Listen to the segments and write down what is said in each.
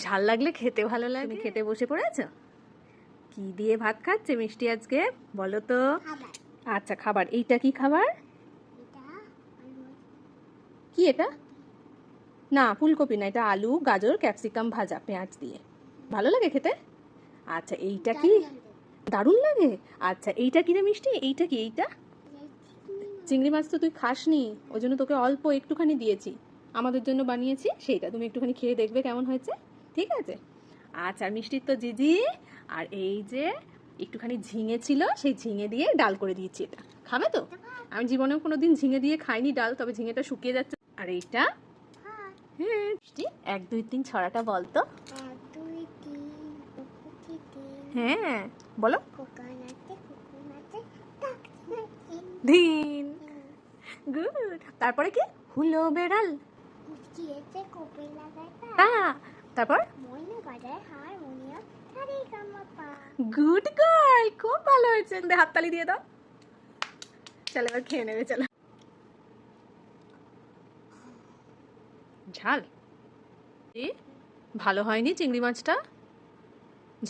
ঝাল লাগলে খেতে ভালো লাগে। তুমি খেতে বসে পড়েছো? কি দিয়ে ভাত খাচ্ছে মিষ্টি আজকে বলো তো? আচ্ছা খাবার, এইটা কি খাবার? কি এটা? না ফুলকপি না, এটা আলু গাজর ক্যাপসিকাম ভাজা পেঁয়াজ দিয়ে। ভালো লাগে খেতে? আচ্ছা এইটা কি? দারুণ লাগে। আচ্ছা এইটা কি রে মিষ্টি? এইটা কি? এইটা চিংড়ি মাছ তো তুই খাসনি, ওই জন্য তোকে অল্প একটুখানি দিয়েছি, আমাদের জন্য বানিয়েছি সেইটা, তুমি একটুখানি খেয়ে দেখবে কেমন হয়েছে, ঠিক আছে? আচ্ছা আর মিষ্টির তো জিজি, আর এই যে একটুখানি ঝিঙে ছিল, সেই ঝিঙে দিয়ে ডাল করে দিয়েছি। এটা খাবে তো? আমি জীবনেও কোনোদিন ঝিঙে দিয়ে খাইনি ডাল, তবে ঝিঙেটা শুকিয়ে যাচ্ছে। আর এইটা হ্যাঁ মিষ্টি 1 2 3 ছড়াটা বলতো। হ্যাঁ বলো। দিন গুড। তারপরে কি? হুলো বেড়াল। তারপর গুড গার্ল, খুব ভালো হয়েছে, হাততালি দিয়ে দাও। চলো এবার খেয়ে নেবে, চলো। ঝাল ভালো হয়নি চিংড়ি মাছটা?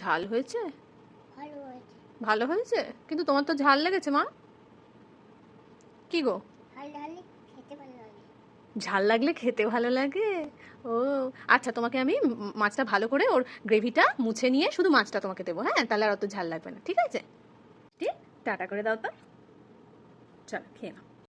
ঝাল হয়েছে? ভালো হয়েছে, কিন্তু তোমার তো ঝাল লেগেছে মা। কি গো? ঝাল লাগলে খেতে ভালো লাগে। ও আচ্ছা, তোমাকে আমি মাছটা ভালো করে ওর গ্রেভিটা মুছে নিয়ে শুধু মাছটা তোমাকে দেবো, হ্যাঁ? তাহলে আর অত ঝাল লাগবে না, ঠিক আছে? ঠিক, টাটা করে দাও তো। চলো খেয়ে নাও।